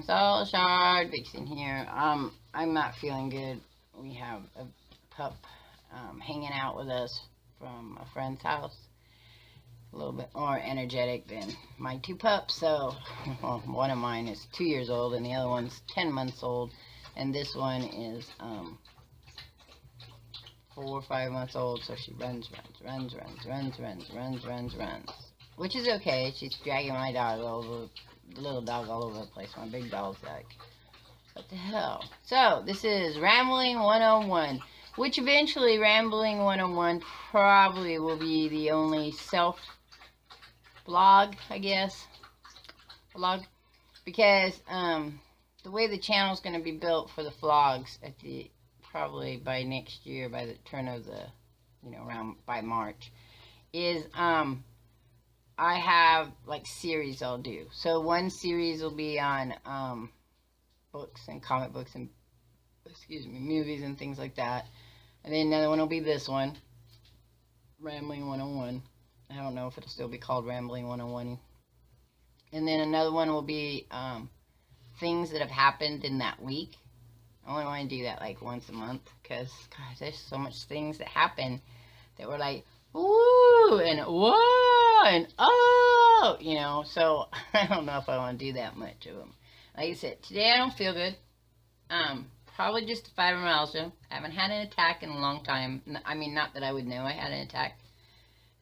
it's all Shardvixen here. I'm not feeling good. We have a pup hanging out with us from a friend's house. A little bit more energetic than my two pups. So, well, one of mine is 2 years old and the other one's 10 months old. And this one is 4 or 5 months old. So she runs. Which is okay. She's dragging my dog over, the little dog all over the place. My big dog's like, what the hell? So, this is Rambling 101. Which eventually, Rambling 101 probably will be the only self-blog, I guess. Vlog. Because, the way the channel's going to be built for the vlogs at the, probably by next year, by the turn of the, around by March, is, I have, like, series I'll do. So, one series will be on, books and comic books and, movies and things like that. And then another one will be this one, Rambling 101. I don't know if it'll still be called Rambling 101. And then another one will be, things that have happened in that week. I only want to do that, like, once a month. Because, gosh, there's so much things that happen that were like, woo, and whoa, and oh, so I don't know if I want to do that much of them. Like I said, today I don't feel good. Probably just fibromyalgia. I haven't had an attack in a long time. I mean, not that I would know I had an attack.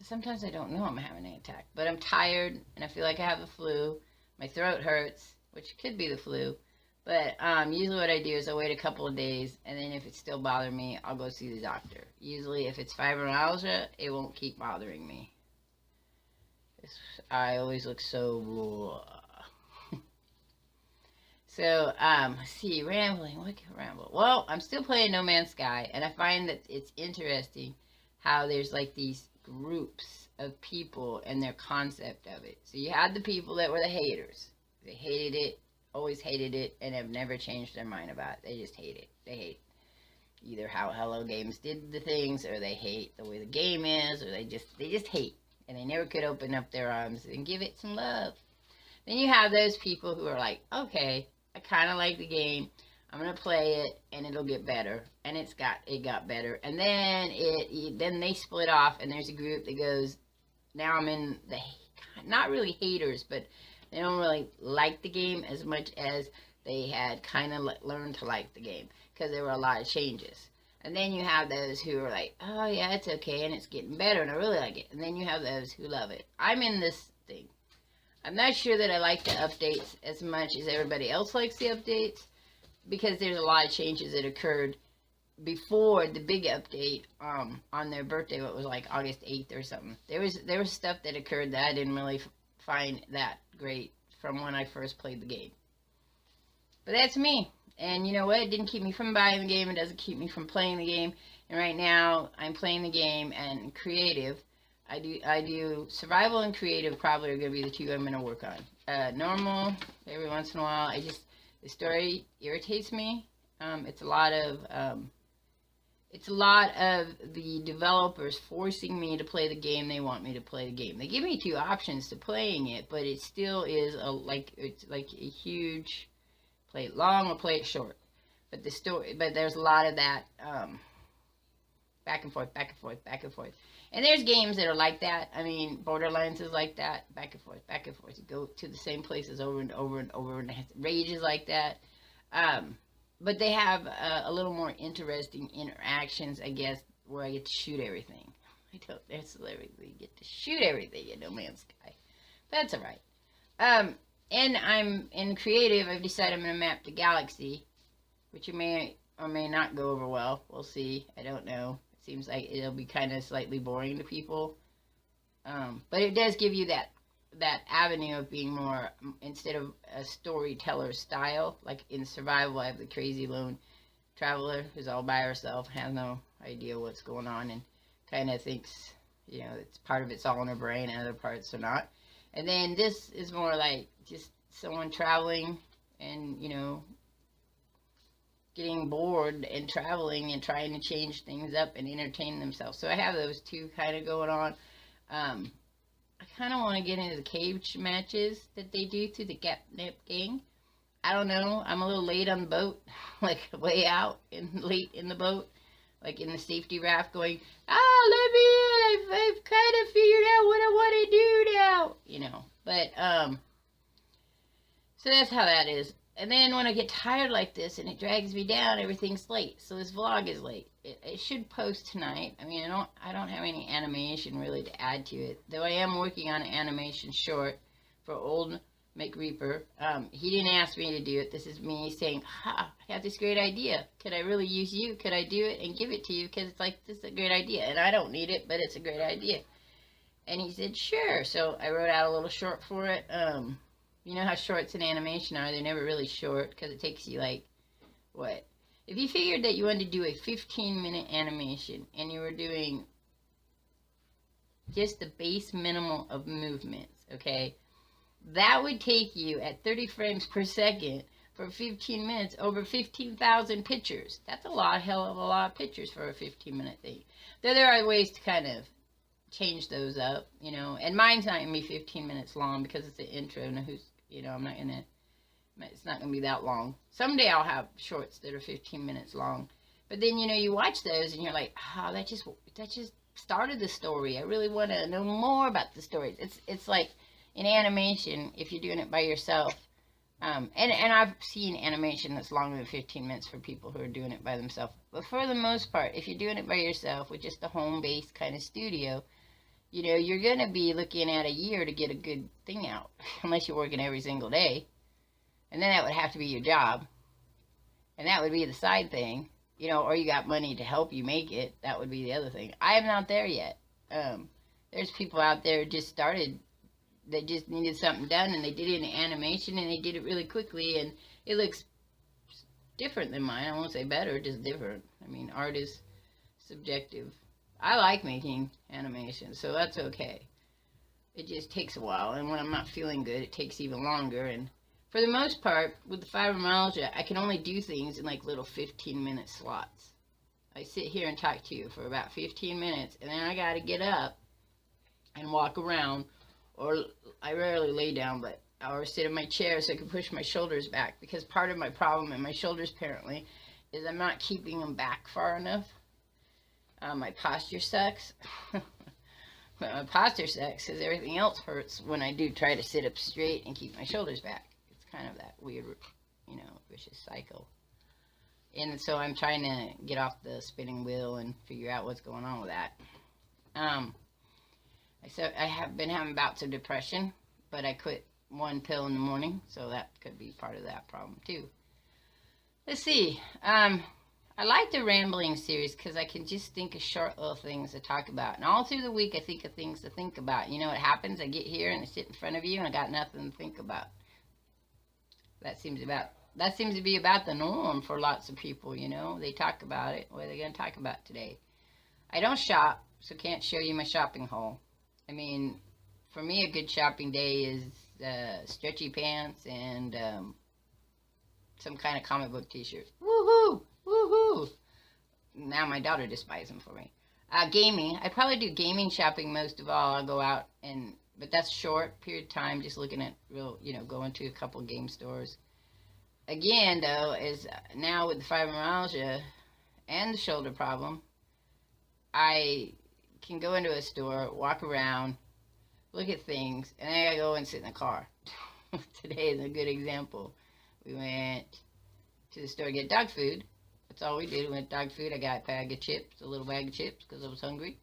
Sometimes I don't know I'm having an attack. But I'm tired, and I feel like I have the flu. My throat hurts, which could be the flu. But usually what I do is I wait a couple of days, and then if it's still bothering me, I'll go see the doctor. Usually if it's fibromyalgia, it won't keep bothering me. I always look so... So, let's see, rambling, what can ramble? Well, I'm still playing No Man's Sky, and I find that it's interesting how there's like these groups of people and their concept of it. So you had the people that were the haters. They hated it, always hated it, and have never changed their mind about it. They just hate it. They hate either how Hello Games did the things, or they hate the way the game is, or they just hate. And they never could open up their arms and give it some love. Then you have those people who are like, okay, I kind of like the game. I'm gonna play it, and it'll get better. And it got better. And then then they split off, and there's a group that goes, now I'm in the, not really haters, but they don't really like the game as much as they had kind of learned to like the game, because there were a lot of changes. And then you have those who are like, oh yeah, it's okay, and it's getting better, and I really like it. And then you have those who love it. I'm in this thing. I'm not sure that I like the updates as much as everybody else likes the updates, because there's a lot of changes that occurred before the big update on their birthday, what was like August 8th or something. There was stuff that occurred that I didn't really find that great from when I first played the game. But that's me. And you know what? It didn't keep me from buying the game. It doesn't keep me from playing the game. And right now, I'm playing the game and creative. I do survival and creative probably are going to be the two I'm going to work on. Normal, every once in a while, the story irritates me. It's a lot of the developers forcing me to play the game they want me to play the game. They give me two options to playing it, but it still is it's like a huge, play it long or play it short. But there's a lot of that back and forth. And there's games that are like that. I mean, Borderlands is like that, back and forth. You go to the same places over and over, and Rage is like that. But they have a little more interesting interactions, I guess, where I get to shoot everything. I don't necessarily get to shoot everything in No Man's Sky. That's alright. And I'm in creative. I've decided I'm going to map the galaxy, which you may or may not go over well. We'll see. I don't know. It seems like it'll be kind of slightly boring to people. But it does give you that avenue of being more, instead of a storyteller style, like in survival, I have the crazy lone traveler who's all by herself, has no idea what's going on, and kind of thinks, it's part of it's all in her brain and other parts are not. And then this is more like just someone traveling and, getting bored and traveling and trying to change things up and entertain themselves. So I have those two kind of going on. I kind of want to get into the cage matches that they do through the Catnip gang. I don't know. I'm a little late on the boat, like way out and late in the boat, like in the safety raft, going, let me in. I've kind of figured out what I want to do now, you know. But so that's how that is. And then when I get tired like this and it drags me down, everything's late. So this vlog is late. It should post tonight. I mean, I don't have any animation really to add to it, though I am working on an animation short for old McReaper. He didn't ask me to do it. This is me saying, I have this great idea. Could I really use you? Could I do it and give it to you? Because it's like, this is a great idea. And I don't need it, but it's a great idea. And he said, sure. So I wrote out a little short for it. You know how shorts in animation are. They're never really short because it takes you like, what? If you figured that you wanted to do a 15-minute animation and you were doing just the base minimal of movements, okay? That would take you at 30 frames per second for 15 minutes over 15,000 pictures. That's a lot, hell of a lot of pictures for a 15-minute thing. Though there are ways to kind of change those up, you know. And mine's not going to be 15 minutes long because it's an intro. And who's, you know, I'm not going to, it's not going to be that long. Someday I'll have shorts that are 15 minutes long. But then, you know, you watch those and you're like, that just started the story. I really want to know more about the stories. It's like, in animation, if you're doing it by yourself, and I've seen animation that's longer than 15 minutes for people who are doing it by themselves. But for the most part, if you're doing it by yourself with just a home-based kind of studio, you know, you're going to be looking at a year to get a good thing out, unless you're working every single day. And then that would have to be your job. And that would be the side thing, you know, or you got money to help you make it. That would be the other thing. I am not there yet. There's people out there who just started. They just needed something done, and they did it in animation, and they did it really quickly, and it looks different than mine. I won't say better, just different. I mean, art is subjective. I like making animation, so that's okay. It just takes a while, and when I'm not feeling good, it takes even longer, and for the most part, with the fibromyalgia, I can only do things in like little 15-minute slots. I sit here and talk to you for about 15 minutes, and then I gotta get up and walk around. Or I rarely lay down, or sit in my chair so I can push my shoulders back, because part of my problem in my shoulders apparently is I'm not keeping them back far enough. My posture sucks. My posture sucks because everything else hurts when I do try to sit up straight and keep my shoulders back. It's kind of that weird, you know, vicious cycle. And so I'm trying to get off the spinning wheel and figure out what's going on with that. So I have been having bouts of depression, but I quit one pill in the morning, so that could be part of that problem too. Let's see. I like the rambling series because I can just think of short little things to talk about. And all through the week I think of things to think about. You know what happens? I get here and I sit in front of you and I got nothing to think about. That seems to be about the norm for lots of people, you know. They talk about it. What are they going to talk about today? I don't shop, so can't show you my shopping haul. I mean, for me, a good shopping day is stretchy pants and some kind of comic book t-shirt. Woohoo! Woohoo! Now my daughter just buys them for me. Gaming. I probably do gaming shopping most of all. I'll go out but that's short period of time, just looking at real, you know, going to a couple game stores. Again, though, is now with the fibromyalgia and the shoulder problem, I can go into a store, walk around, look at things, and then I gotta go and sit in the car. Today is a good example. We went to the store to get dog food. That's all we did. We went dog food. I got a bag of chips, a little bag of chips, because I was hungry.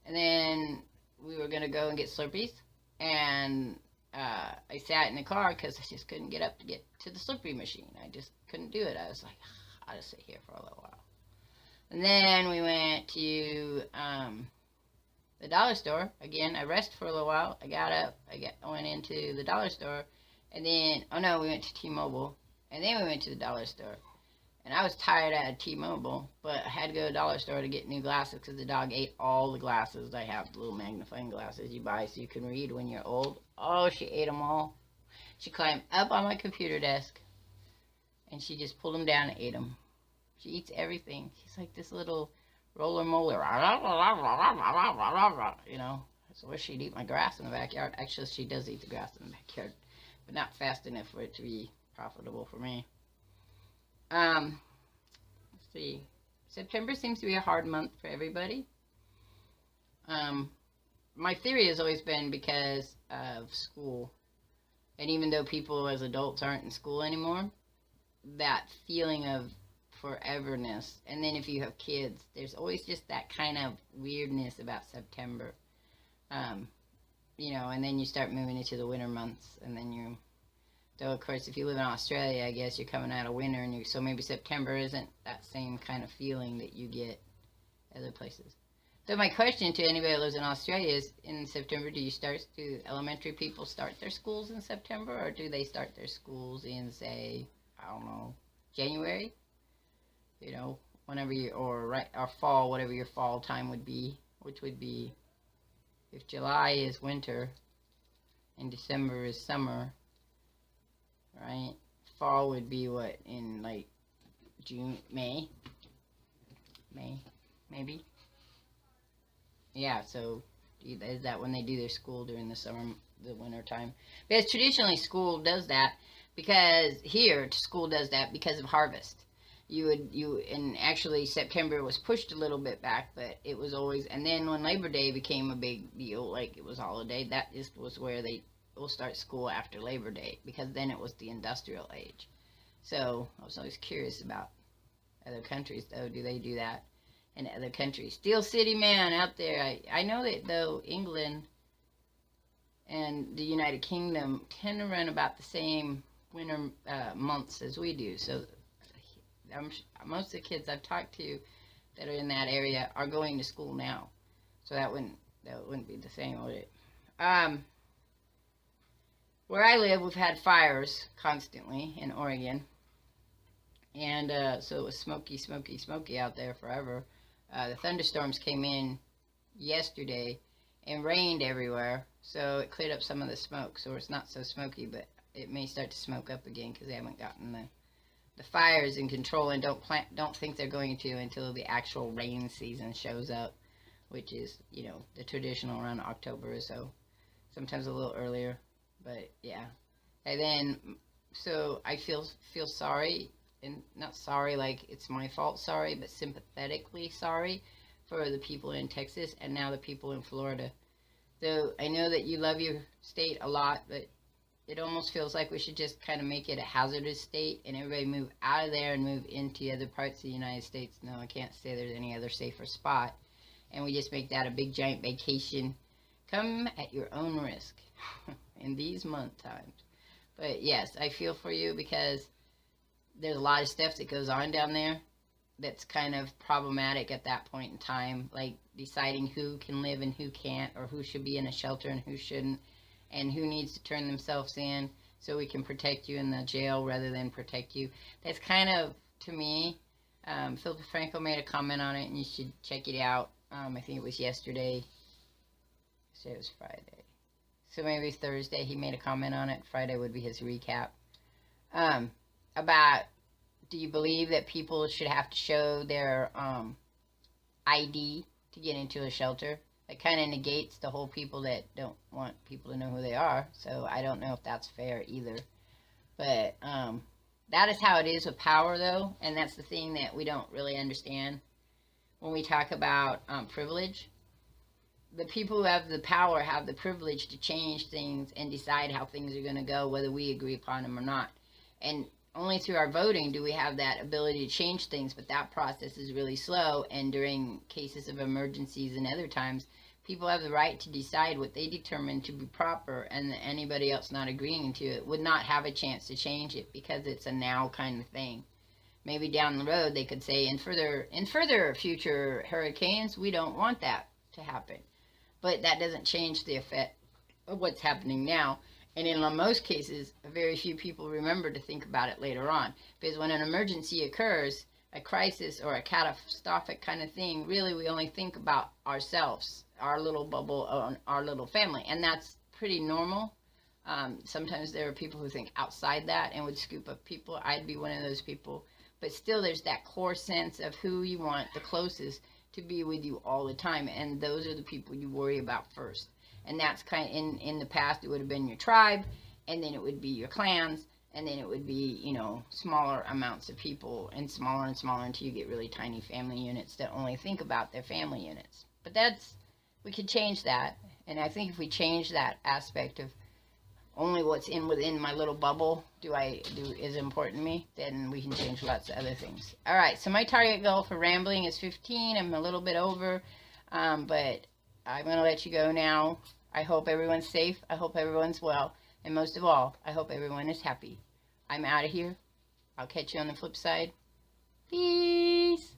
And then we were gonna go and get Slurpees. And I sat in the car because I just couldn't get up to get to the Slurpee machine. I just couldn't do it. I was like, I'll just sit here for a little while. And then we went to the dollar store. Again, I rested for a little while. I got up. I went into the dollar store. And then, we went to T-Mobile. And then we went to the dollar store. And I was tired out of T-Mobile, but I had to go to the dollar store to get new glasses because the dog ate all the glasses. I have the little magnifying glasses you buy so you can read when you're old. Oh, she ate them all. She climbed up on my computer desk, and she just pulled them down and ate them. She eats everything. She's like this little roller molar. You know, so I wish she'd eat my grass in the backyard. Actually, she does eat the grass in the backyard, but not fast enough for it to be profitable for me. Let's see. September seems to be a hard month for everybody. My theory has always been because of school. And even though people as adults aren't in school anymore, that feeling of foreverness. And then if you have kids, there's always just that kind of weirdness about September. You know, and then you start moving into the winter months, and then you, so of course if you live in Australia, I guess you're coming out of winter, and so maybe September isn't that same kind of feeling that you get other places. So my question to anybody that lives in Australia is, in September, do elementary people start their schools in September, or do they start their schools in, say, I don't know, January? You know, whenever you, or fall, whatever your fall time would be, which would be, if July is winter and December is summer, right? Fall would be what, in like June, May, maybe? Yeah, so is that when they do their school during the summer, the winter time? Because traditionally school does that, because here school does that because of harvest. And actually September was pushed a little bit back, but it was always, and then when Labor Day became a big deal, like it was a holiday, that just was where they will start school after Labor Day, because then it was the industrial age. So I was always curious about other countries, though. Do they do that in other countries? Steel City Man out there, I know that though England and the United Kingdom tend to run about the same winter months as we do. So most of the kids I've talked to that are in that area are going to school now, so that wouldn't be the same, would it? Where I live, we've had fires constantly in Oregon, and so it was smoky out there forever. The thunderstorms came in yesterday and rained everywhere, so it cleared up some of the smoke, so it's not so smoky, but it may start to smoke up again because they haven't gotten the fires in control, and don't think they're going to until the actual rain season shows up, which is, you know, the traditional around October or so, sometimes a little earlier, but yeah. And then, so I feel sorry, and not sorry like it's my fault sorry, but sympathetically sorry for the people in Texas and now the people in Florida. So I know that you love your state a lot, but it almost feels like we should just kind of make it a hazardous state and everybody move out of there and move into other parts of the United States. No, I can't say there's any other safer spot. And we just make that a big giant vacation. Come at your own risk in these month times. But yes, I feel for you, because there's a lot of stuff that goes on down there that's kind of problematic at that point in time, like deciding who can live and who can't, or who should be in a shelter and who shouldn't, and who needs to turn themselves in so we can protect you in the jail rather than protect you. That's kind of, to me, Phil DeFranco made a comment on it, and you should check it out. I think it was yesterday. So it was Friday. So maybe Thursday he made a comment on it. Friday would be his recap. About, do you believe that people should have to show their ID to get into a shelter? It kind of negates the whole people that don't want people to know who they are. So I don't know if that's fair either. But that is how it is with power, though. And that's the thing that we don't really understand when we talk about privilege. The people who have the power have the privilege to change things and decide how things are going to go, whether we agree upon them or not. And only through our voting do we have that ability to change things, but that process is really slow, and during cases of emergencies and other times, people have the right to decide what they determine to be proper, and anybody else not agreeing to it would not have a chance to change it, because it's a now kind of thing. Maybe down the road they could say, in further future hurricanes, we don't want that to happen. But that doesn't change the effect of what's happening now. And in most cases, very few people remember to think about it later on. Because when an emergency occurs, a crisis or a catastrophic kind of thing, really we only think about ourselves, our little bubble, our little family. And that's pretty normal. Sometimes there are people who think outside that and would scoop up people. I'd be one of those people. But still, there's that core sense of who you want the closest to be with you all the time. And those are the people you worry about first. And that's kind of, in the past, it would have been your tribe, and then it would be your clans, And then it would be, you know, smaller amounts of people and smaller until you get really tiny family units that only think about their family units. But that's, we could change that. And I think if we change that aspect of only what's within my little bubble is important to me, then we can change lots of other things. All right, so my target goal for rambling is 15. I'm a little bit over, but I'm going to let you go now. I hope everyone's safe. I hope everyone's well. And most of all, I hope everyone is happy. I'm out of here. I'll catch you on the flip side. Peace.